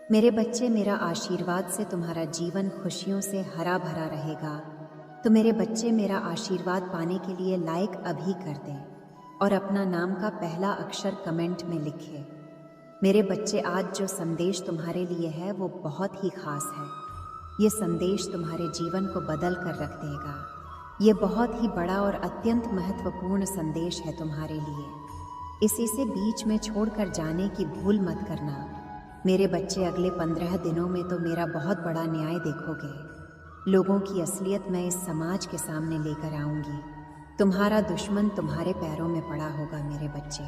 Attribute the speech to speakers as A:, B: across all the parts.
A: मेरे बच्चे, मेरा आशीर्वाद से तुम्हारा जीवन खुशियों से हरा भरा रहेगा। तो मेरे बच्चे, मेरा आशीर्वाद पाने के लिए लाइक अभी कर दें और अपना नाम का पहला अक्षर कमेंट में लिखें। मेरे बच्चे, आज जो संदेश तुम्हारे लिए है वो बहुत ही खास है। ये संदेश तुम्हारे जीवन को बदल कर रख देगा। ये बहुत ही बड़ा और अत्यंत महत्वपूर्ण संदेश है तुम्हारे लिए। इसे बीच में छोड़कर जाने की भूल मत करना। मेरे बच्चे, अगले 15 दिनों में तो मेरा बहुत बड़ा न्याय देखोगे। लोगों की असलियत मैं इस समाज के सामने लेकर आऊंगी। तुम्हारा दुश्मन तुम्हारे पैरों में पड़ा होगा मेरे बच्चे,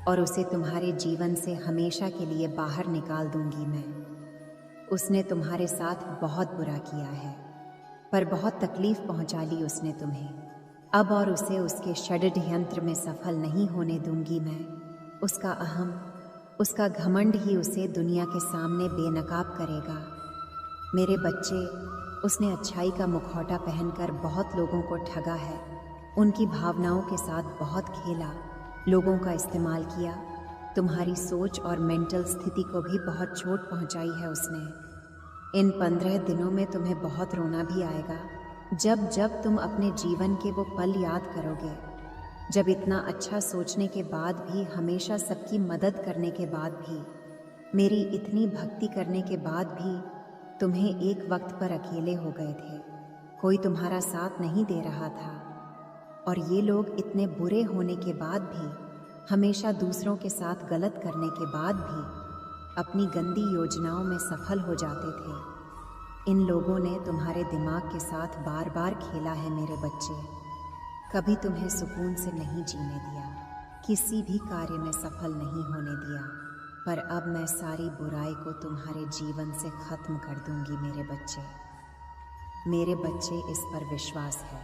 A: और उसे तुम्हारे जीवन से हमेशा के लिए बाहर निकाल दूंगी मैं। उसने तुम्हारे साथ बहुत बुरा किया है, पर बहुत तकलीफ पहुंचा ली उसने तुम्हें। अब और उसे उसके षड्यंत्र में सफल नहीं होने दूंगी मैं। उसका अहम, उसका घमंड ही उसे दुनिया के सामने बेनकाब करेगा। मेरे बच्चे, उसने अच्छाई का मुखौटा पहनकर बहुत लोगों को ठगा है, उनकी भावनाओं के साथ बहुत खेला, लोगों का इस्तेमाल किया। तुम्हारी सोच और मेंटल स्थिति को भी बहुत चोट पहुंचाई है उसने। इन 15 दिनों में तुम्हें बहुत रोना भी आएगा, जब जब तुम अपने जीवन के वो पल याद करोगे, जब इतना अच्छा सोचने के बाद भी, हमेशा सबकी मदद करने के बाद भी, मेरी इतनी भक्ति करने के बाद भी तुम्हें एक वक्त पर अकेले हो गए थे। कोई तुम्हारा साथ नहीं दे रहा था, और ये लोग इतने बुरे होने के बाद भी, हमेशा दूसरों के साथ गलत करने के बाद भी अपनी गंदी योजनाओं में सफल हो जाते थे। इन लोगों ने तुम्हारे दिमाग के साथ बार बार खेला है मेरे बच्चे। कभी तुम्हें सुकून से नहीं जीने दिया, किसी भी कार्य में सफल नहीं होने दिया। पर अब मैं सारी बुराई को तुम्हारे जीवन से खत्म कर दूंगी मेरे बच्चे। मेरे बच्चे, इस पर विश्वास है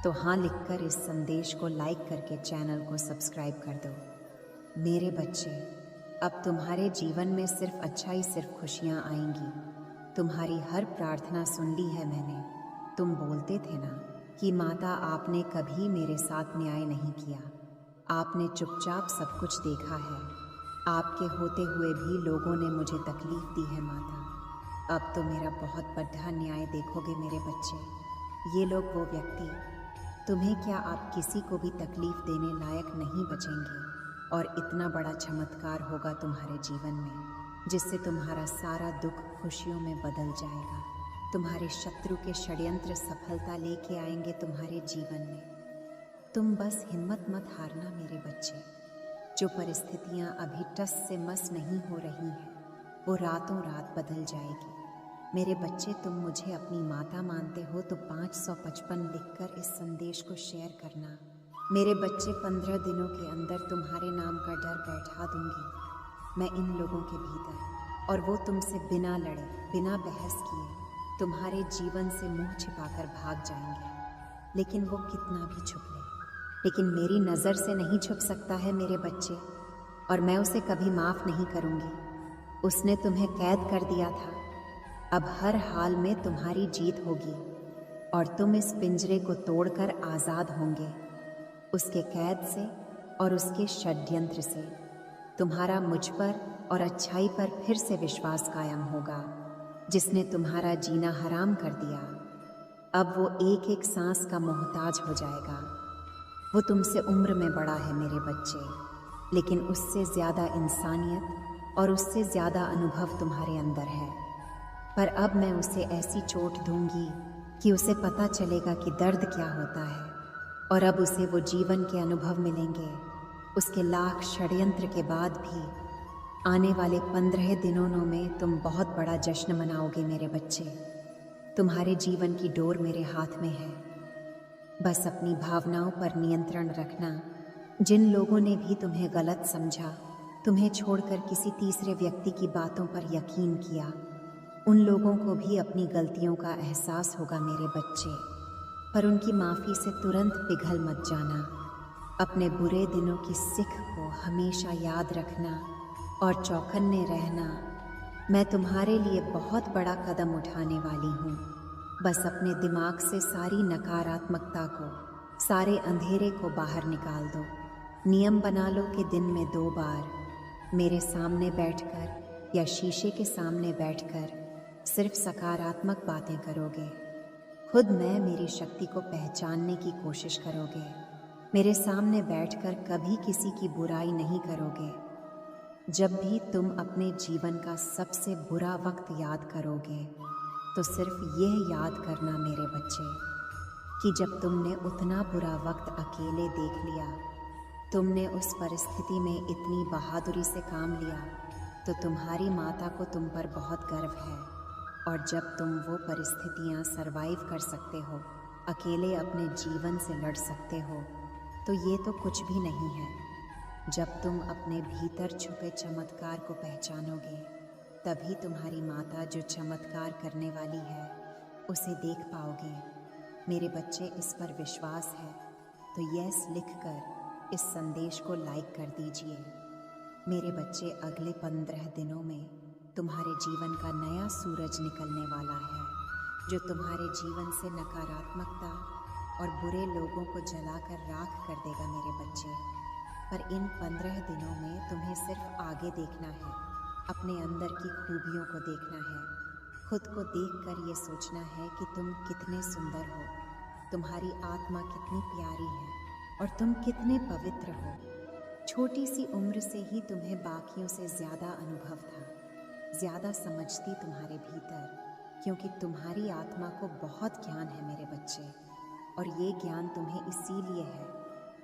A: तो हाँ लिखकर इस संदेश को लाइक करके चैनल को सब्सक्राइब कर दो। मेरे बच्चे, अब तुम्हारे जीवन में सिर्फ अच्छाई, सिर्फ खुशियाँ आएंगी। तुम्हारी हर प्रार्थना सुन ली है मैंने। तुम बोलते थे ना कि माता, आपने कभी मेरे साथ न्याय नहीं किया, आपने चुपचाप सब कुछ देखा है, आपके होते हुए भी लोगों ने मुझे तकलीफ दी है माता। अब तो मेरा बहुत बड़ा न्याय देखोगे मेरे बच्चे। ये लोग, वो व्यक्ति, तुम्हें क्या, आप किसी को भी तकलीफ देने लायक नहीं बचेंगे, और इतना बड़ा चमत्कार होगा तुम्हारे जीवन में, जिससे तुम्हारा सारा दुख खुशियों में बदल जाएगा। तुम्हारे शत्रु के षड्यंत्र सफलता लेके आएंगे तुम्हारे जीवन में। तुम बस हिम्मत मत हारना मेरे बच्चे। जो परिस्थितियां अभी टस से मस नहीं हो रही हैं, वो रातों रात बदल जाएगी। मेरे बच्चे, तुम मुझे अपनी माता मानते हो तो 555 लिखकर इस संदेश को शेयर करना। मेरे बच्चे, 15 दिनों के अंदर तुम्हारे नाम का डर बैठा दूंगी मैं इन लोगों के भीतर, और वो तुमसे बिना लड़े, बिना बहस किए तुम्हारे जीवन से मुंह छिपाकर भाग जाएंगे। लेकिन वो कितना भी छुप ले, लेकिन मेरी नज़र से नहीं छुप सकता है मेरे बच्चे, और मैं उसे कभी माफ़ नहीं करूँगी। उसने तुम्हें कैद कर दिया था, अब हर हाल में तुम्हारी जीत होगी, और तुम इस पिंजरे को तोड़कर आज़ाद होंगे उसके कैद से और उसके षड्यंत्र से। तुम्हारा मुझ पर और अच्छाई पर फिर से विश्वास कायम होगा, जिसने तुम्हारा जीना हराम कर दिया। अब वो एक एक सांस का मोहताज हो जाएगा। वो तुमसे उम्र में बड़ा है मेरे बच्चे, लेकिन उससे ज़्यादा इंसानियत और उससे ज़्यादा अनुभव तुम्हारे अंदर है। पर अब मैं उसे ऐसी चोट दूंगी कि उसे पता चलेगा कि दर्द क्या होता है, और अब उसे वो जीवन के अनुभव मिलेंगे। उसके लाख षड्यंत्र के बाद भी आने वाले 15 दिनों में तुम बहुत बड़ा जश्न मनाओगे मेरे बच्चे। तुम्हारे जीवन की डोर मेरे हाथ में है। बस अपनी भावनाओं पर नियंत्रण रखना। जिन लोगों ने भी तुम्हें गलत समझा, तुम्हें छोड़कर किसी तीसरे व्यक्ति की बातों पर यकीन किया, उन लोगों को भी अपनी गलतियों का एहसास होगा मेरे बच्चे। पर उनकी माफ़ी से तुरंत पिघल मत जाना। अपने बुरे दिनों की सीख को हमेशा याद रखना और चौकन्ने रहना। मैं तुम्हारे लिए बहुत बड़ा कदम उठाने वाली हूँ। बस अपने दिमाग से सारी नकारात्मकता को, सारे अंधेरे को बाहर निकाल दो। नियम बना लो कि दिन में 2 बार मेरे सामने बैठकर या शीशे के सामने बैठकर सिर्फ सकारात्मक बातें करोगे? खुद मैं मेरी शक्ति को पहचानने की कोशिश करोगे? मेरे सामने बैठकर कभी किसी की बुराई नहीं करोगे? जब भी तुम अपने जीवन का सबसे बुरा वक्त याद करोगे तो सिर्फ यह याद करना मेरे बच्चे कि जब तुमने उतना बुरा वक्त अकेले देख लिया, तुमने उस परिस्थिति में इतनी बहादुरी से काम लिया, तो तुम्हारी माता को तुम पर बहुत गर्व है। और जब तुम वो परिस्थितियाँ सरवाइव कर सकते हो, अकेले अपने जीवन से लड़ सकते हो, तो ये तो कुछ भी नहीं है। जब तुम अपने भीतर छुपे चमत्कार को पहचानोगे, तभी तुम्हारी माता जो चमत्कार करने वाली है उसे देख पाओगे। मेरे बच्चे, इस पर विश्वास है तो यस लिखकर इस संदेश को लाइक कर दीजिए। मेरे बच्चे, अगले 15 दिनों में तुम्हारे जीवन का नया सूरज निकलने वाला है, जो तुम्हारे जीवन से नकारात्मकता और बुरे लोगों को जलाकर राख कर देगा मेरे बच्चे। पर इन 15 दिनों में तुम्हें सिर्फ आगे देखना है, अपने अंदर की खूबियों को देखना है, खुद को देखकर ये सोचना है कि तुम कितने सुंदर हो, तुम्हारी आत्मा कितनी प्यारी है और तुम कितने पवित्र हो। छोटी सी उम्र से ही तुम्हें बाकियों से ज़्यादा अनुभव था, ज़्यादा समझती तुम्हारे भीतर, क्योंकि तुम्हारी आत्मा को बहुत ज्ञान है मेरे बच्चे। और ये ज्ञान तुम्हें इसीलिए है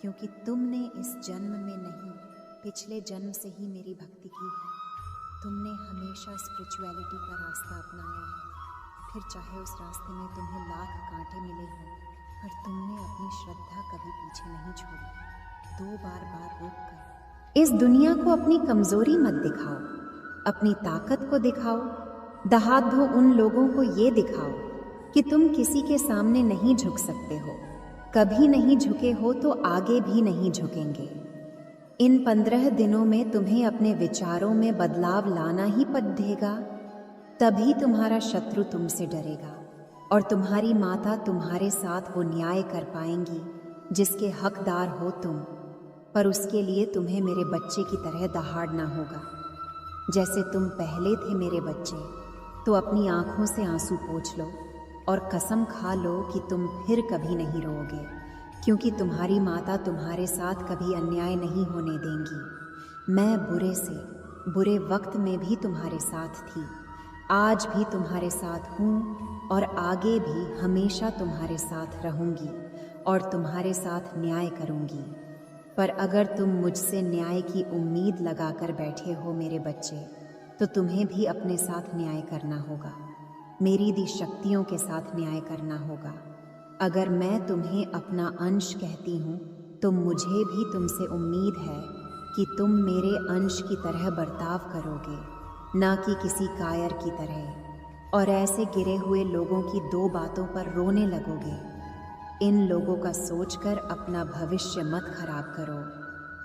A: क्योंकि तुमने इस जन्म में नहीं, पिछले जन्म से ही मेरी भक्ति की है। तुमने हमेशा स्पिरिचुअलिटी का रास्ता अपनाया है, फिर चाहे उस रास्ते में तुम्हें लाख कांटे मिले हों, पर तुमने अपनी श्रद्धा कभी पीछे नहीं छोड़ी। 2 बार रोक कर इस दुनिया को अपनी कमजोरी मत दिखाओ, अपनी ताकत को दिखाओ। दहाड़ दो उन लोगों को ये दिखाओ कि तुम किसी के सामने नहीं झुक सकते हो, कभी नहीं झुके हो तो आगे भी नहीं झुकेंगे। इन 15 दिनों में तुम्हें अपने विचारों में बदलाव लाना ही पड़ेगा, तभी तुम्हारा शत्रु तुमसे डरेगा और तुम्हारी माता तुम्हारे साथ वो न्याय कर पाएंगी जिसके हकदार हो तुम। पर उसके लिए तुम्हें मेरे बच्चे की तरह दहाड़ना होगा। जैसे तुम पहले थे मेरे बच्चे, तो अपनी आंखों से आंसू पोंछ लो और कसम खा लो कि तुम फिर कभी नहीं रोओगे, क्योंकि तुम्हारी माता तुम्हारे साथ कभी अन्याय नहीं होने देंगी। मैं बुरे से बुरे वक्त में भी तुम्हारे साथ थी, आज भी तुम्हारे साथ हूँ और आगे भी हमेशा तुम्हारे साथ रहूँगी और तुम्हारे साथ न्याय करूँगी। पर अगर तुम मुझसे न्याय की उम्मीद लगाकर बैठे हो मेरे बच्चे, तो तुम्हें भी अपने साथ न्याय करना होगा, मेरी दी शक्तियों के साथ न्याय करना होगा। अगर मैं तुम्हें अपना अंश कहती हूँ, तो मुझे भी तुमसे उम्मीद है कि तुम मेरे अंश की तरह बर्ताव करोगे, ना कि किसी कायर की तरह, और ऐसे गिरे हुए लोगों की 2 बातों पर रोने लगोगे। इन लोगों का सोचकर अपना भविष्य मत खराब करो।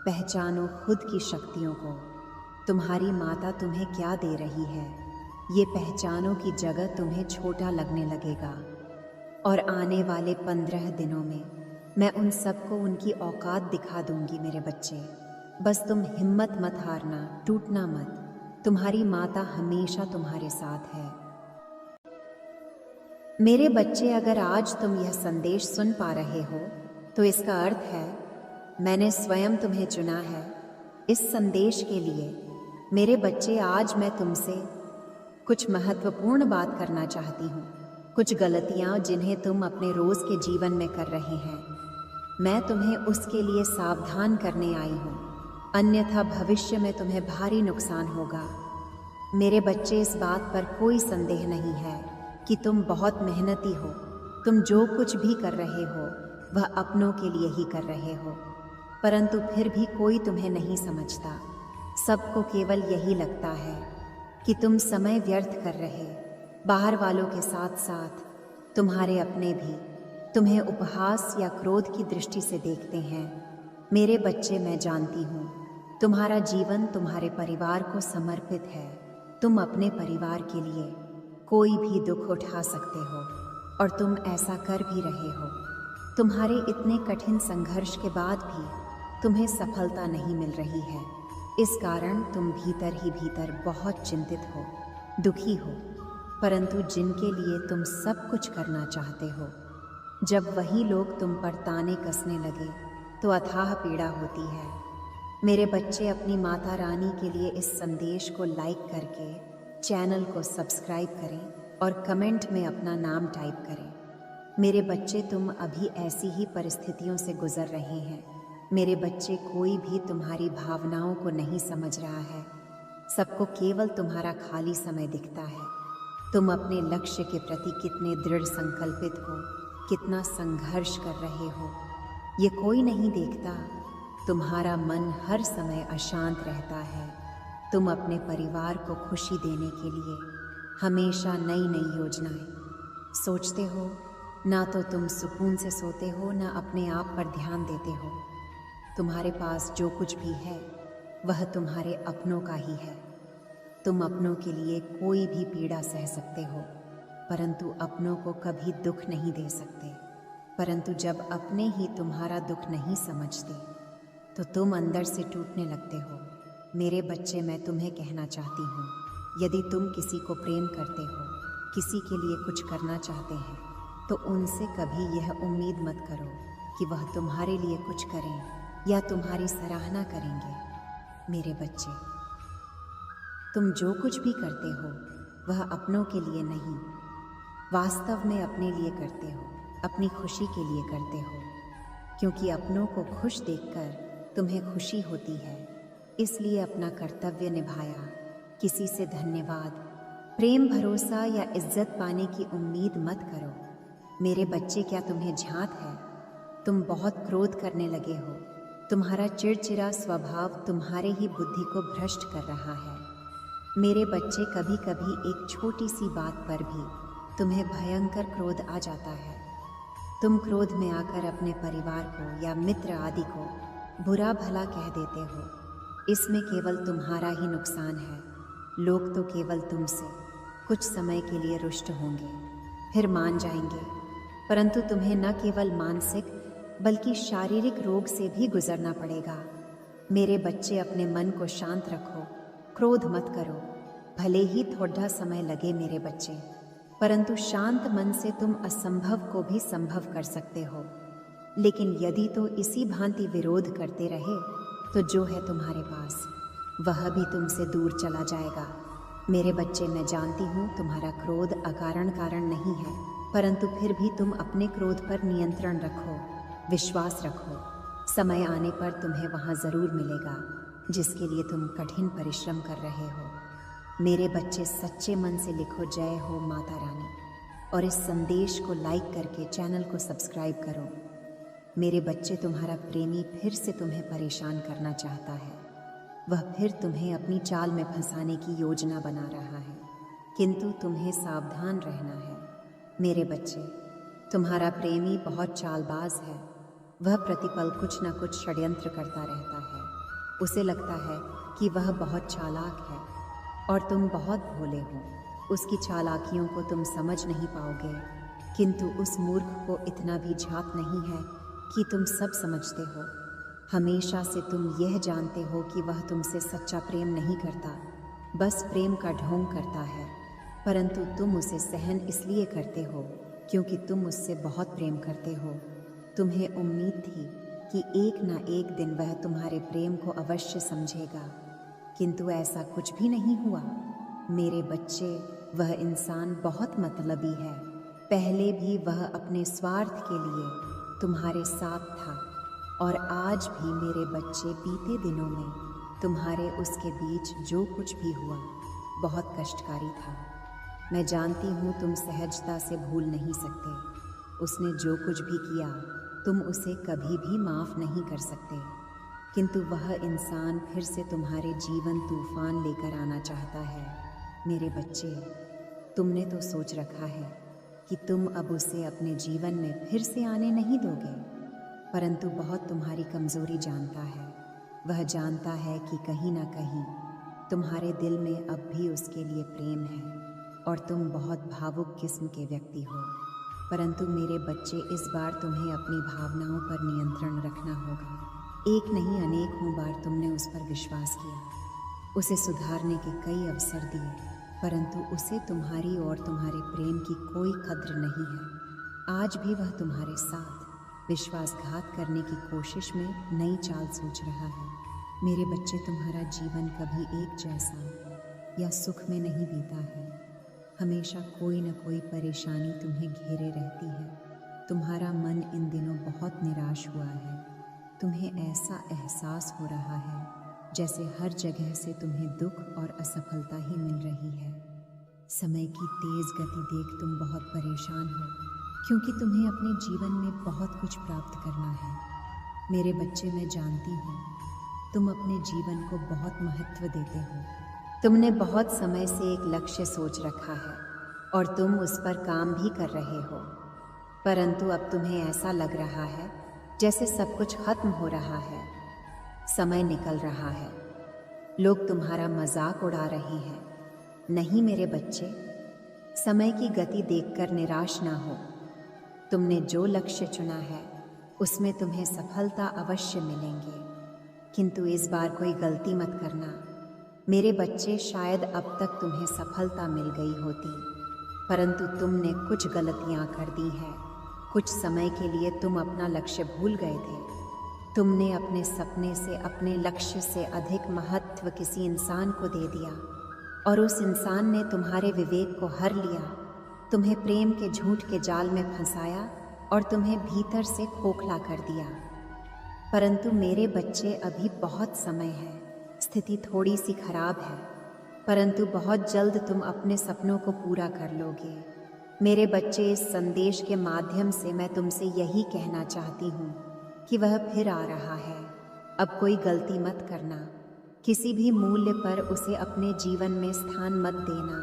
A: पहचानो खुद की शक्तियों को। तुम्हारी माता तुम्हें क्या दे रही है, ये पहचानो की जगह तुम्हें छोटा लगने लगेगा। और आने वाले 15 दिनों में मैं उन सबको उनकी औकात दिखा दूंगी मेरे बच्चे। बस तुम हिम्मत मत हारना, टूटना मत। तुम्हारी माता हमेशा तुम्हारे साथ है। मेरे बच्चे, अगर आज तुम यह संदेश सुन पा रहे हो, तो इसका अर्थ है मैंने स्वयं तुम्हें चुना है इस संदेश के लिए। मेरे बच्चे, आज मैं तुमसे कुछ महत्वपूर्ण बात करना चाहती हूँ। कुछ गलतियाँ जिन्हें तुम अपने रोज़ के जीवन में कर रहे हैं, मैं तुम्हें उसके लिए सावधान करने आई हूँ, अन्यथा भविष्य में तुम्हें भारी नुकसान होगा। मेरे बच्चे, इस बात पर कोई संदेह नहीं है कि तुम बहुत मेहनती हो। तुम जो कुछ भी कर रहे हो वह अपनों के लिए ही कर रहे हो, परंतु फिर भी कोई तुम्हें नहीं समझता। सबको केवल यही लगता है कि तुम समय व्यर्थ कर रहे। बाहर वालों के साथ साथ तुम्हारे अपने भी तुम्हें उपहास या क्रोध की दृष्टि से देखते हैं। मेरे बच्चे, मैं जानती हूँ तुम्हारा जीवन तुम्हारे परिवार को समर्पित है। तुम अपने परिवार के लिए कोई भी दुख उठा सकते हो और तुम ऐसा कर भी रहे हो। तुम्हारे इतने कठिन संघर्ष के बाद भी तुम्हें सफलता नहीं मिल रही है, इस कारण तुम भीतर ही भीतर बहुत चिंतित हो, दुखी हो, परंतु जिनके लिए तुम सब कुछ करना चाहते हो, जब वही लोग तुम पर ताने कसने लगे तो अथाह पीड़ा होती है। मेरे बच्चे, अपनी माता रानी के लिए इस संदेश को लाइक करके चैनल को सब्सक्राइब करें और कमेंट में अपना नाम टाइप करें। मेरे बच्चे, तुम अभी ऐसी ही परिस्थितियों से गुजर रहे हैं। मेरे बच्चे, कोई भी तुम्हारी भावनाओं को नहीं समझ रहा है। सबको केवल तुम्हारा खाली समय दिखता है। तुम अपने लक्ष्य के प्रति कितने दृढ़ संकल्पित हो, कितना संघर्ष कर रहे हो, ये कोई नहीं देखता। तुम्हारा मन हर समय अशांत रहता है। तुम अपने परिवार को खुशी देने के लिए हमेशा नई नई योजनाएं सोचते हो। ना तो तुम सुकून से सोते हो, ना अपने आप पर ध्यान देते हो। तुम्हारे पास जो कुछ भी है वह तुम्हारे अपनों का ही है। तुम अपनों के लिए कोई भी पीड़ा सह सकते हो, परंतु अपनों को कभी दुख नहीं दे सकते। परंतु जब अपने ही तुम्हारा दुख नहीं समझते तो तुम अंदर से टूटने लगते हो। मेरे बच्चे, मैं तुम्हें कहना चाहती हूँ, यदि तुम किसी को प्रेम करते हो, किसी के लिए कुछ करना चाहते हैं, तो उनसे कभी यह उम्मीद मत करो कि वह तुम्हारे लिए कुछ करें या तुम्हारी सराहना करेंगे। मेरे बच्चे, तुम जो कुछ भी करते हो वह अपनों के लिए नहीं, वास्तव में अपने लिए करते हो, अपनी खुशी के लिए करते हो, क्योंकि अपनों को खुश देखकर तुम्हें खुशी होती है। इसलिए अपना कर्तव्य निभाया, किसी से धन्यवाद, प्रेम, भरोसा या इज्जत पाने की उम्मीद मत करो। मेरे बच्चे, क्या तुम्हें झांक है? तुम बहुत क्रोध करने लगे हो। तुम्हारा चिड़चिड़ा स्वभाव तुम्हारे ही बुद्धि को भ्रष्ट कर रहा है। मेरे बच्चे, कभी कभी एक छोटी सी बात पर भी तुम्हें भयंकर क्रोध आ जाता है। तुम क्रोध में आकर अपने परिवार को या मित्र आदि को बुरा भला कह देते हो। इसमें केवल तुम्हारा ही नुकसान है। लोग तो केवल तुमसे कुछ समय के लिए रुष्ट होंगे, फिर मान जाएंगे, परंतु तुम्हें न केवल मानसिक बल्कि शारीरिक रोग से भी गुजरना पड़ेगा। मेरे बच्चे, अपने मन को शांत रखो, क्रोध मत करो। भले ही थोड़ा समय लगे मेरे बच्चे, परंतु शांत मन से तुम असंभव को भी संभव कर सकते हो। लेकिन यदि तो इसी भांति विरोध करते रहे तो जो है तुम्हारे पास वह भी तुमसे दूर चला जाएगा। मेरे बच्चे, मैं जानती हूँ तुम्हारा क्रोध अकारण कारण नहीं है, परंतु फिर भी तुम अपने क्रोध पर नियंत्रण रखो, विश्वास रखो। समय आने पर तुम्हें वहाँ ज़रूर मिलेगा जिसके लिए तुम कठिन परिश्रम कर रहे हो। मेरे बच्चे, सच्चे मन से लिखो जय हो माता रानी, और इस संदेश को लाइक करके चैनल को सब्सक्राइब करो। मेरे बच्चे, तुम्हारा प्रेमी फिर से तुम्हें परेशान करना चाहता है। वह फिर तुम्हें अपनी चाल में फंसाने की योजना बना रहा है, किंतु तुम्हें सावधान रहना है। मेरे बच्चे, तुम्हारा प्रेमी बहुत चालबाज है। वह प्रतिपल कुछ न कुछ षड्यंत्र करता रहता है। उसे लगता है कि वह बहुत चालाक है और तुम बहुत भोले हो। उसकी चालाकियों को तुम समझ नहीं पाओगे, किंतु उस मूर्ख को इतना भी झांक नहीं है कि तुम सब समझते हो। हमेशा से तुम यह जानते हो कि वह तुमसे सच्चा प्रेम नहीं करता, बस प्रेम का ढोंग करता है, परंतु तुम उसे सहन इसलिए करते हो क्योंकि तुम उससे बहुत प्रेम करते हो। तुम्हें उम्मीद थी कि एक ना एक दिन वह तुम्हारे प्रेम को अवश्य समझेगा, किंतु ऐसा कुछ भी नहीं हुआ। मेरे बच्चे, वह इंसान बहुत मतलबी है। पहले भी वह अपने स्वार्थ के लिए तुम्हारे साथ था, और आज भी मेरे बच्चे, बीते दिनों में तुम्हारे उसके बीच जो कुछ भी हुआ बहुत कष्टकारी था। मैं जानती हूँ तुम सहजता से भूल नहीं सकते। उसने जो कुछ भी किया तुम उसे कभी भी माफ़ नहीं कर सकते, किंतु वह इंसान फिर से तुम्हारे जीवन तूफान लेकर आना चाहता है। मेरे बच्चे, तुमने तो सोच रखा है कि तुम अब उसे अपने जीवन में फिर से आने नहीं दोगे, परंतु बहुत तुम्हारी कमज़ोरी जानता है। वह जानता है कि कहीं ना कहीं तुम्हारे दिल में अब भी उसके लिए प्रेम है और तुम बहुत भावुक किस्म के व्यक्ति हो। परंतु मेरे बच्चे, इस बार तुम्हें अपनी भावनाओं पर नियंत्रण रखना होगा। एक नहीं अनेकों बार तुमने उस पर विश्वास किया, उसे सुधारने के कई अवसर दिए, परंतु उसे तुम्हारी और तुम्हारे प्रेम की कोई कद्र नहीं है। आज भी वह तुम्हारे साथ विश्वासघात करने की कोशिश में नई चाल सोच रहा है। मेरे बच्चे, तुम्हारा जीवन कभी एक जैसा या सुख में नहीं बीता है। हमेशा कोई न कोई परेशानी तुम्हें घेरे रहती है। तुम्हारा मन इन दिनों बहुत निराश हुआ है। तुम्हें ऐसा एहसास हो रहा है जैसे हर जगह से तुम्हें दुख और असफलता ही मिल रही है। समय की तेज गति देख तुम बहुत परेशान हो, क्योंकि तुम्हें अपने जीवन में बहुत कुछ प्राप्त करना है। मेरे बच्चे, मैं जानती हूँ तुम अपने जीवन को बहुत महत्व देते हो। तुमने बहुत समय से एक लक्ष्य सोच रखा है और तुम उस पर काम भी कर रहे हो, परंतु अब तुम्हें ऐसा लग रहा है जैसे सब कुछ खत्म हो रहा है, समय निकल रहा है, लोग तुम्हारा मजाक उड़ा रहे हैं। नहीं मेरे बच्चे, समय की गति देखकर निराश ना हो। तुमने जो लक्ष्य चुना है उसमें तुम्हें सफलता अवश्य मिलेंगे, किंतु इस बार कोई गलती मत करना। मेरे बच्चे, शायद अब तक तुम्हें सफलता मिल गई होती, परंतु तुमने कुछ गलतियां कर दी हैं। कुछ समय के लिए तुम अपना लक्ष्य भूल गए थे। तुमने अपने सपने से, अपने लक्ष्य से अधिक महत्व किसी इंसान को दे दिया और उस इंसान ने तुम्हारे विवेक को हर लिया, तुम्हें प्रेम के झूठ के जाल में फंसाया और तुम्हें भीतर से खोखला कर दिया। परंतु मेरे बच्चे, अभी बहुत समय है, स्थिति थोड़ी सी खराब है, परंतु बहुत जल्द तुम अपने सपनों को पूरा कर लोगे। मेरे बच्चे, इस संदेश के माध्यम से मैं तुमसे यही कहना चाहती हूँ कि वह फिर आ रहा है। अब कोई गलती मत करना, किसी भी मूल्य पर उसे अपने जीवन में स्थान मत देना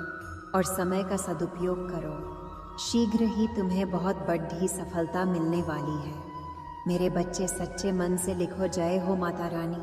A: और समय का सदुपयोग करो। शीघ्र ही तुम्हें बहुत बड़ी सफलता मिलने वाली है। मेरे बच्चे, सच्चे मन से लिखो, जय हो माता रानी।